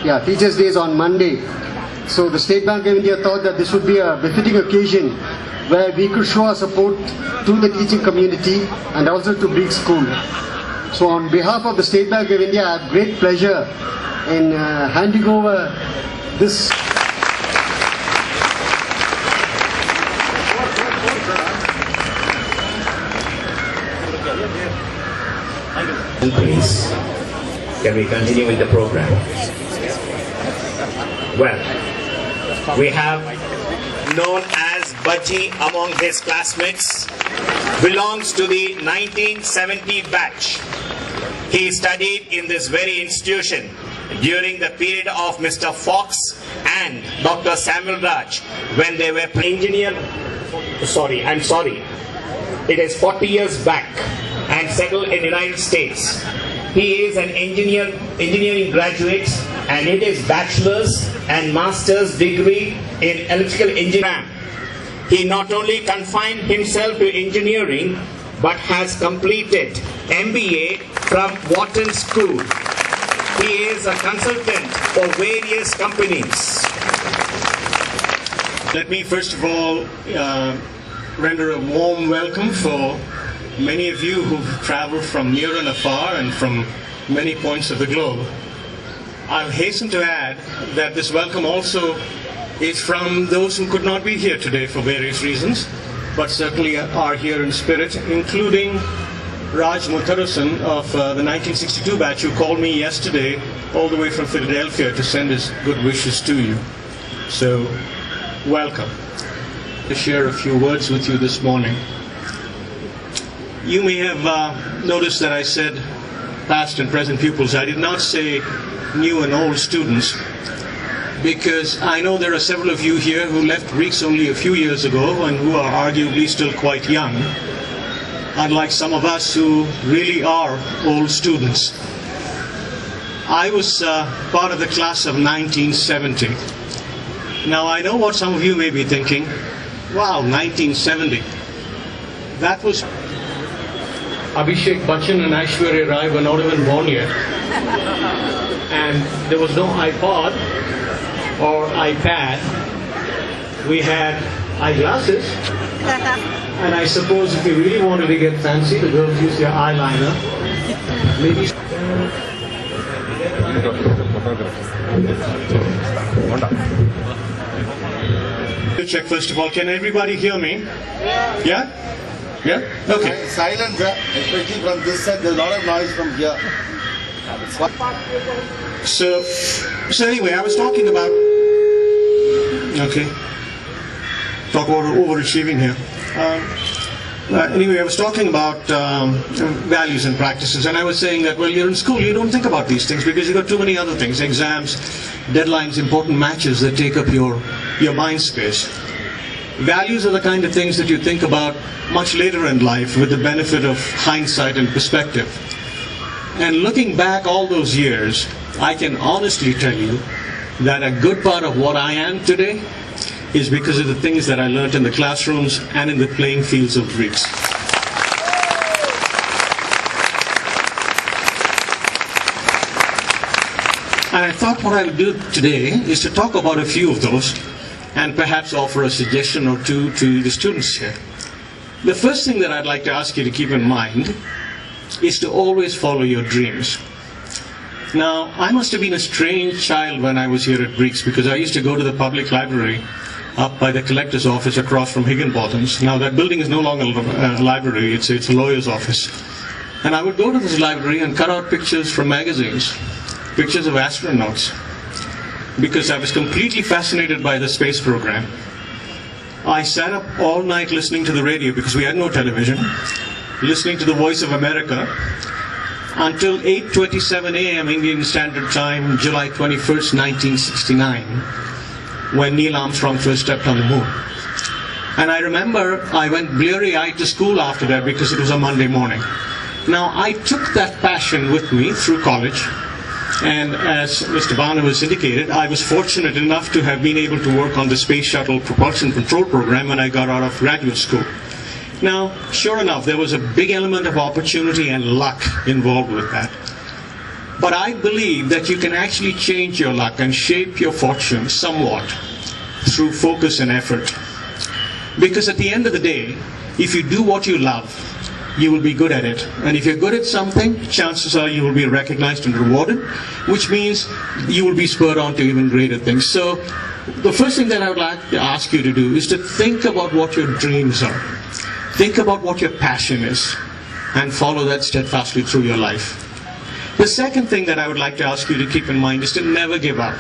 Yeah, Teachers' Day is on Monday. So the State Bank of India thought that this would be a befitting occasion where we could show our support to the teaching community and also to Breach School. So on behalf of the State Bank of India, I have great pleasure in handing over this. Please, can we continue with the program? Well, we have known as Vijay among his classmates, belongs to the 1970 batch. He studied in this very institution during the period of Mr. Fox and Dr. Samuel Raj when they were engineer. It is 40 years back and settled in the United States. He is an engineering graduate and it is bachelor's and master's degree in electrical engineering. He not only confined himself to engineering but has completed MBA from Wharton School. He is a consultant for various companies. Let me first of all render a warm welcome for many of you who've traveled from near and afar and from many points of the globe. I'll hasten to add that this welcome also is from those who could not be here today for various reasons, but certainly are here in spirit, including Raj Mutharasan of the 1962 batch, who called me yesterday all the way from Philadelphia to send his good wishes to you. So, welcome. To share a few words with you this morning. You may have noticed that I said past and present pupils. I did not say new and old students, because I know there are several of you here who left Greeks only a few years ago and who are arguably still quite young, unlike some of us who really are old students. I was part of the class of 1970. Now I know what some of you may be thinking. Wow, 1970. That was Abhishek Bachchan and Aishwarya Rai were not even born yet. And there was no iPod or iPad. We had eyeglasses. And I suppose if you really wanted to get fancy, the girls used their eyeliner. Maybe. Check first of all. Can everybody hear me? Yeah? Yeah? Okay. Silence, especially from this side, there's a lot of noise from here. So anyway, I was talking about, talk about overachieving here. Anyway, I was talking about values and practices, and I was saying that, well, you're in school, you don't think about these things because you've got too many other things, exams, deadlines, important matches that take up your mind space. Values are the kind of things that you think about much later in life with the benefit of hindsight and perspective. And looking back all those years, I can honestly tell you that a good part of what I am today is because of the things that I learned in the classrooms and in the playing fields of Greeks. And I thought what I would do today is to talk about a few of those and perhaps offer a suggestion or two to the students here. The first thing that I'd like to ask you to keep in mind is to always follow your dreams. Now, I must have been a strange child when I was here at Breeks, because I used to go to the public library up by the collector's office across from Higginbotham's. Now, that building is no longer a library, it's a lawyer's office. And I would go to this library and cut out pictures from magazines, pictures of astronauts, because I was completely fascinated by the space program. I sat up all night listening to the radio because we had no television, listening to the Voice of America until 8:27 a.m. Indian Standard Time, July 21st, 1969, when Neil Armstrong first stepped on the moon. And I remember I went bleary-eyed to school after that because it was a Monday morning. Now, I took that passion with me through college. And as Mr. Barnabas indicated, I was fortunate enough to have been able to work on the Space Shuttle Propulsion Control Program when I got out of graduate school. Now, sure enough, there was a big element of opportunity and luck involved with that. But I believe that you can actually change your luck and shape your fortune somewhat through focus and effort. Because at the end of the day, if you do what you love, you will be good at it. And if you're good at something, chances are you will be recognized and rewarded, which means you will be spurred on to even greater things. So the first thing that I would like to ask you to do is to think about what your dreams are. Think about what your passion is and follow that steadfastly through your life. The second thing that I would like to ask you to keep in mind is to never give up.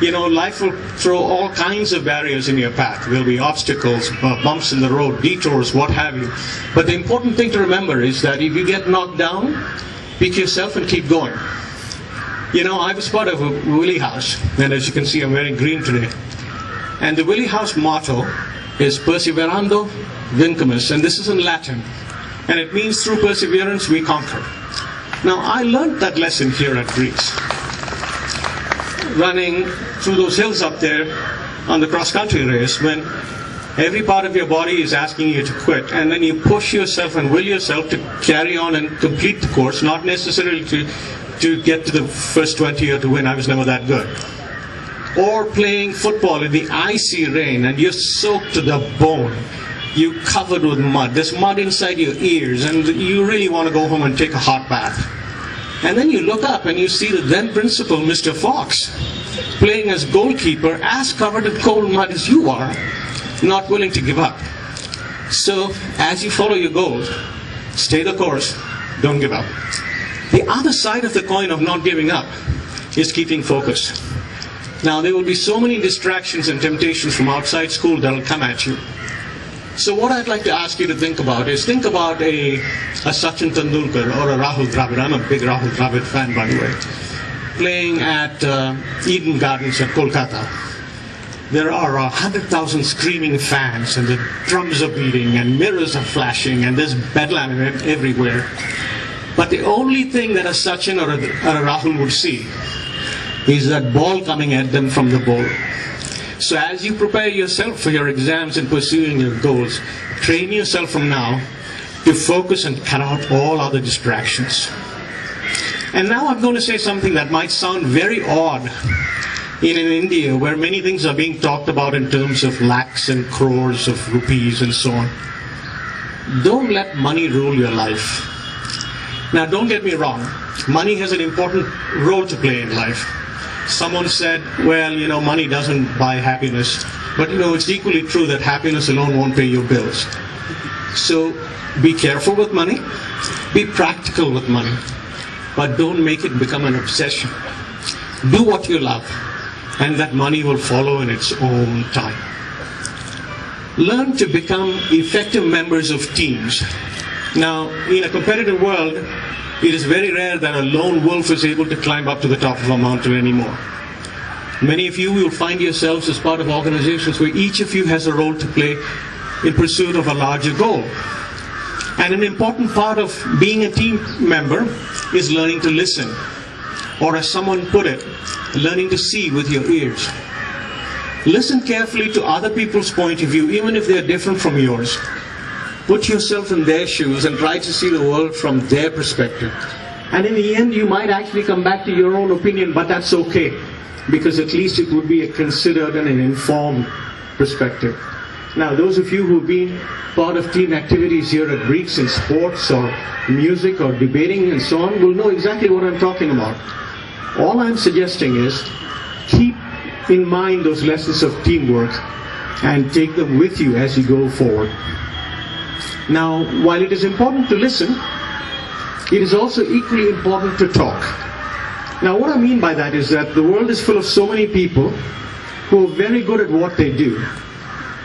You know, life will throw all kinds of barriers in your path. There'll be obstacles, bumps in the road, detours, what have you. But the important thing to remember is that if you get knocked down, pick yourself and keep going. You know, I was part of a Willie House, and as you can see, I'm wearing green today. And the Willie House motto is Perseverando Vincumus, and this is in Latin. And it means through perseverance we conquer. Now, I learned that lesson here at Greece, running through those hills up there on the cross-country race, when every part of your body is asking you to quit, and then you push yourself and will yourself to carry on and complete the course, not necessarily to get to the first 20 or to win. I was never that good. Or playing football in the icy rain and you're soaked to the bone. You're covered with mud. There's mud inside your ears and you really want to go home and take a hot bath. And then you look up and you see the then principal, Mr. Fox, playing as goalkeeper, as covered in cold mud as you are, not willing to give up. So, as you follow your goals, stay the course, don't give up. The other side of the coin of not giving up is keeping focused. Now, there will be so many distractions and temptations from outside school that will come at you. So what I'd like to ask you to think about is, think about a Sachin Tendulkar or a Rahul Dravid. I'm a big Rahul Dravid fan, by the way. Playing at Eden Gardens at Kolkata. There are 100,000 screaming fans and the drums are beating and mirrors are flashing and there's bedlam everywhere. But the only thing that a Sachin or a Rahul would see is that ball coming at them from the bowl. So as you prepare yourself for your exams and pursuing your goals, train yourself from now to focus and cut out all other distractions. And now I'm going to say something that might sound very odd in India, where many things are being talked about in terms of lakhs and crores of rupees and so on. Don't let money rule your life. Now don't get me wrong, money has an important role to play in life. Someone said, well, you know, money doesn't buy happiness. But, you know, it's equally true that happiness alone won't pay your bills. So, be careful with money. Be practical with money. But don't make it become an obsession. Do what you love. And that money will follow in its own time. Learn to become effective members of teams. Now, in a competitive world, it is very rare that a lone wolf is able to climb up to the top of a mountain anymore. Many of you will find yourselves as part of organizations where each of you has a role to play in pursuit of a larger goal. And an important part of being a team member is learning to listen. Or as someone put it, learning to see with your ears. Listen carefully to other people's point of view, even if they are different from yours. Put yourself in their shoes and try to see the world from their perspective. And in the end, you might actually come back to your own opinion, but that's okay, because at least it would be a considered and an informed perspective. Now, those of you who've been part of team activities here at Greeks in sports or music or debating and so on will know exactly what I'm talking about. All I'm suggesting is keep in mind those lessons of teamwork and take them with you as you go forward. Now, while it is important to listen, it is also equally important to talk. Now, what I mean by that is that the world is full of so many people who are very good at what they do,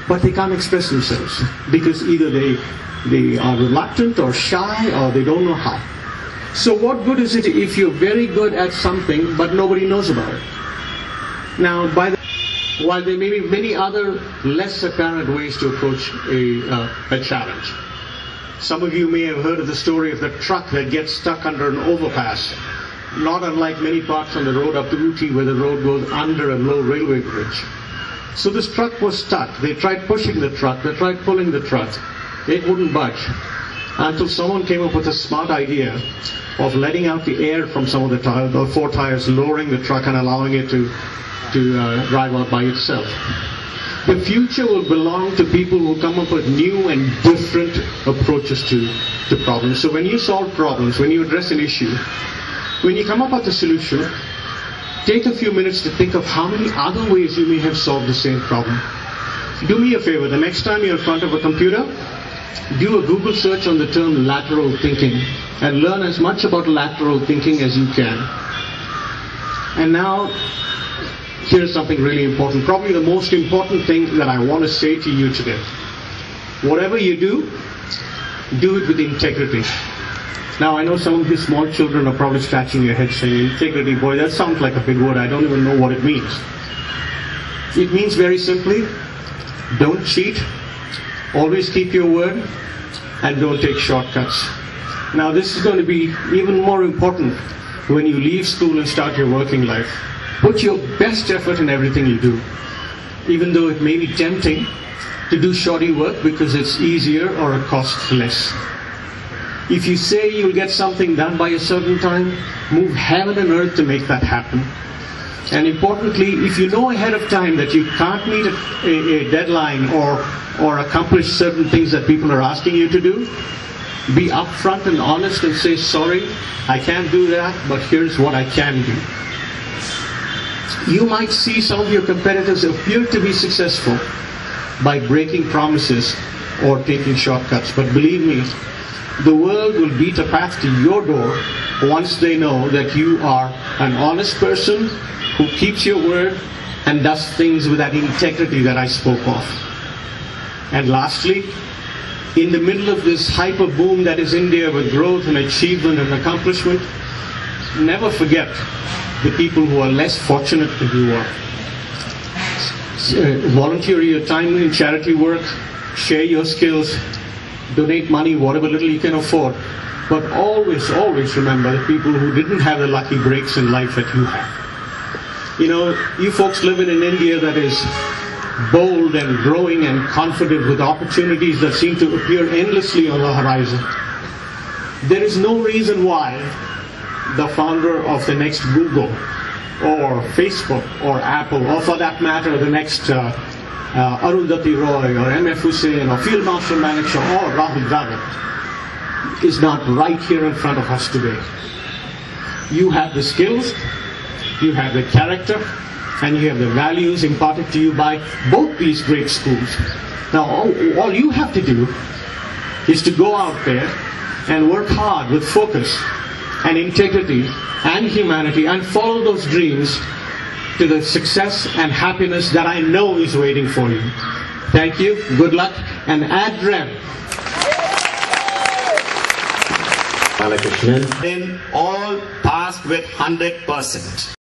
but they can't express themselves because either they are reluctant or shy or they don't know how. So what good is it if you're very good at something but nobody knows about it? Now, while there may be many other less apparent ways to approach a challenge. Some of you may have heard of the story of the truck that gets stuck under an overpass, not unlike many parts on the road up to Ooty where the road goes under a low railway bridge. So this truck was stuck. They tried pushing the truck, they tried pulling the truck. It wouldn't budge. until someone came up with a smart idea of letting out the air from some of the four tires, lowering the truck and allowing it to drive out by itself. The future will belong to people who come up with new and different approaches to problems. So when you solve problems, when you address an issue, when you come up with a solution, take a few minutes to think of how many other ways you may have solved the same problem. Do me a favor, the next time you're in front of a computer, do a Google search on the term lateral thinking and learn as much about lateral thinking as you can. And now, here's something really important, probably the most important thing that I want to say to you today. Whatever you do it with integrity. Now, I know some of you small children are probably scratching your head saying, integrity, boy, that sounds like a big word. I don't even know what it means. It means very simply, don't cheat, always keep your word, and don't take shortcuts. Now, this is going to be even more important when you leave school and start your working life. Put your best effort in everything you do, even though it may be tempting to do shoddy work because it's easier or it costs less. If you say you'll get something done by a certain time, move heaven and earth to make that happen. And importantly, if you know ahead of time that you can't meet a deadline or accomplish certain things that people are asking you to do, be upfront and honest and say, sorry, I can't do that, but here's what I can do. You might see some of your competitors appear to be successful by breaking promises or taking shortcuts, but believe me, the world will beat a path to your door once they know that you are an honest person who keeps your word and does things with that integrity that I spoke of. And lastly, in the middle of this hyper boom that is India with growth and achievement and accomplishment, never forget the people who are less fortunate than you are. Volunteer your time in charity work, share your skills, donate money, whatever little you can afford, but always, always remember the people who didn't have the lucky breaks in life that you have. You know, you folks live in an India that is bold and growing and confident with opportunities that seem to appear endlessly on the horizon. There is no reason why the founder of the next Google or Facebook or Apple, or for that matter the next Arundhati Roy or M.F. Hussain or Field Marshal Manekshaw or Rahul Dravid is not right here in front of us today. You have the skills, you have the character, and you have the values imparted to you by both these great schools. Now all you have to do is to go out there and work hard with focus and integrity and humanity and follow those dreams to the success and happiness that I know is waiting for you. Thank you, good luck, and ad rem. Then all passed with 100%.